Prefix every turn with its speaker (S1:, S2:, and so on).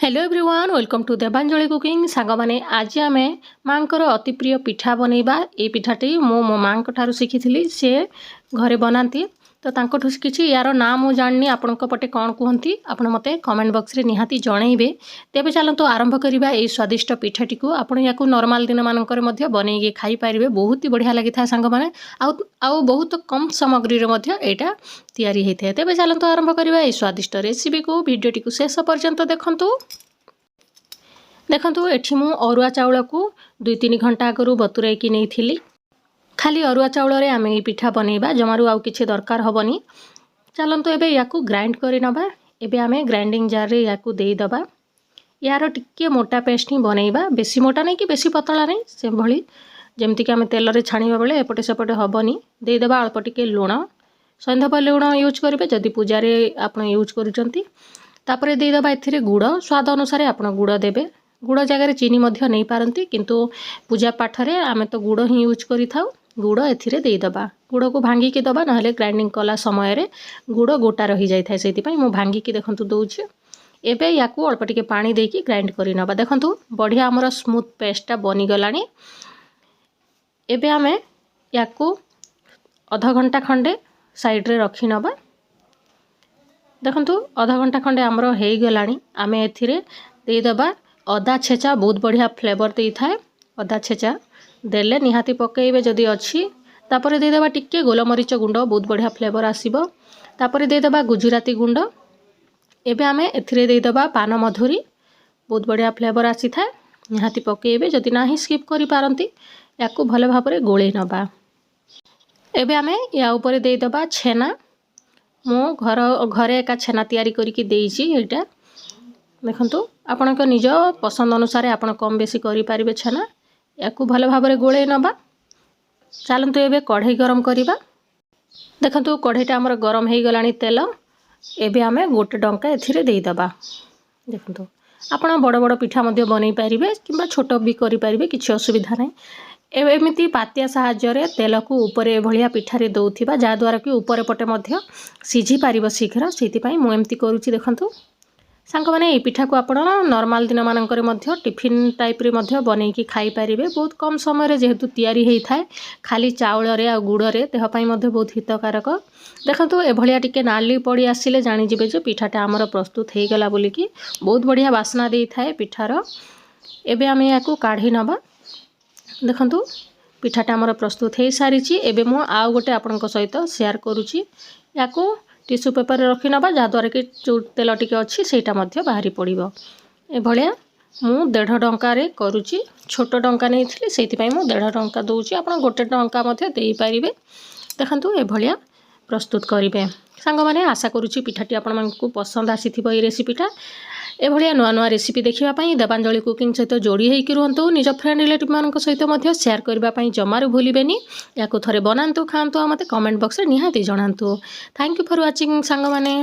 S1: Hello everyone welcome to Devanjali cooking सांग माने आज आम माँ को अति प्रिय पिठा बनैबा। ये पिठाटी मो माँ ठारू शिखी सी घरे बनाती तो तांको शिखी यार ना मु जानी आपण पटे कौन कहती आपण मत कमेंट बॉक्स रे निहाती जनइबे। तेबे चलतु आरंभ करवा ये स्वादिष्ट पिठाटी को आपण या नॉर्मल दिन मानकर बनई खाई पारे। बहुत ही बढ़िया लगी था सांग माने आउ बहुत कम सामग्री यहाँ तैयारी होता है। तेबे चलतु आरंभ करवा ये स्वादिष्ट रेसिपी को वीडियोटी को शेष पर्यंत देखंतु। देखंतु एठी मु अरुआ चाउल को 2-3 घंटा आगु बतुराई नहीं थी। खाली अरुआ चाउल रे आमे पिठा बनैबा जमारू आउ किछि दरकार हबनी। चलंतु एबे याकू ग्राइंड करि नबा। एबे आमे ग्राइंडिंग जार रे याकू देई दबा। यार टिके मोटा पेस्ट ही बनैबा, बेसी मोटा नहीं कि बेसी पतला नहीं, से भली जेमति कि आमे तेल रे छाणीबा बेले एपटे सेपटे हबनी। देई दबा अल्प टिके लूण, संधप लूण यूज करिवे जदि पूजा रे आपण यूज करूचंती। तापरे देई दबा एथिरे गुड़, स्वाद अनुसार आपण गुड़ देबे। गुड़ जगह चीनी मध्य नहीं पारती किंतु पूजा पाठ रे आमे तो गुड़ ही यूज करि थाउ। गुड़ एथिरे देई दबा, गुड़ को भांगिकी दबा, नहले ग्राइंडिंग कला समय रे गुड़ गोटा रही जाय थाए, सेति मु भांगिकी देखंतु दउछि। एबे याकू अल्प टिके पानी देकी ग्राइंड करि नबा। देखंतु बढ़िया हमर स्मूथ पेस्टटा बनी गलानी। एबे आमे याकू आधा घंटा खंडे साइड रे रखी नबा। देखंतु आधा घंटा खंडे हमर हेई गलानी। आमे एथिरे देई दबा अदा छेचा, बहुत बढ़िया फ्लेवर दे थाए। अदा छेचा देले निहाती पकेइबे जदि अच्छी। तापरे दे देबा टिके गोलमरीच गुंड, बहुत बढ़िया फ्लेवर आसीबो। तापरे दे देबा गुजराती गुंड। एबे आमे एथिरे दे देबा पान मधुरी, बहुत बढ़िया फ्लेवर आसी थाए। निहाती पकेइबे जदि नाही स्किप करि पारंती। याकू भले भाबरे गोळेइ नबा। एबे आमे या ऊपर दे देबा छेना। मो घरे एका छेना तैयारी करिकि देइछि। एटा देखंतु आपन को निज पसंद अनुसार आपन कम बेसी करि पारिबे छेना। याकू भले भाबरे गोळे नबा। चलतु एबे कढ़ई गरम करिबा। देखंतु कढ़ईटा हमर गरम हेई गलानी तेल। एबे आमे गोटे डंका एथिरे देई दबा। देखंतु आपन बड़ बड़ पिठा मध्य बनै पारिबे किंबा छोट भी करि पारिबे, किछि असुविधा नै। एबे एमिति पातिया साहाय्य रे तेल को ऊपर भलिया पिठारे दउथिबा, जा द्वारा कि ऊपर पटे मध्य सिझी पारिबो शीघ्र। सेति पई मु एमति करूछि। देखंतु सांग माने ए पिठा को आपण नॉर्मल दिन मानकर मध्य टिफिन टाइप रे मध्य बनैकी खाई पारिबे। बहुत कम समय रे जेहेतु तैयारी हेई थाए, खाली चाउल रे आ गुड़ रे, देह पई मध्य बहुत हितकारक। देखंतु ए भलिया टिके नाली पड़ी आसिले जानि जिवे जे पिठाटा हमर प्रस्तुत हेई गला बोली कि। बहुत बढ़िया वासना देई थाए पिठार। एबे आमे याकू काढी नबा। देखंतु पिठाटा हमर प्रस्तुत हेई सारिछि। एबे मु आ गोटे आपनक सहित शेयर करूछि। याकू टिश्यू पेपर रे रखि नबा, जा द्वारा कि जो तेल टिके अछि सेटा मध्य बाहरी पड़िबो। ए भलिया मु 1.5 टंका रे करूछि। छोट टंका नै थिले, सेति पई मु 1.5 टंका दउछि। आपण गोटे टंका मध्य देई पारिबे। देखंतु ए भलिया प्रस्तुत करिवे। सांग माने आशा करूछि पिठाटी आपण मानकु पसंद आसीथिबो। ए रेसिपीटा ए भलिया नुआ नुआ रेसिपी देखिबा पई देवांजलि कुकिंग सहित जोड़ी हेइकि रुहंतु। निज फ्रेंड रिलेटिव मानक सहित मध्य शेयर करबा पई जमारू भूलिबेनी। याकू थरे बनांतु, खांतु आ मते कमेंट बॉक्स रे निहाती जणांतु। थैंक यू फॉर वाचिंग सांग माने।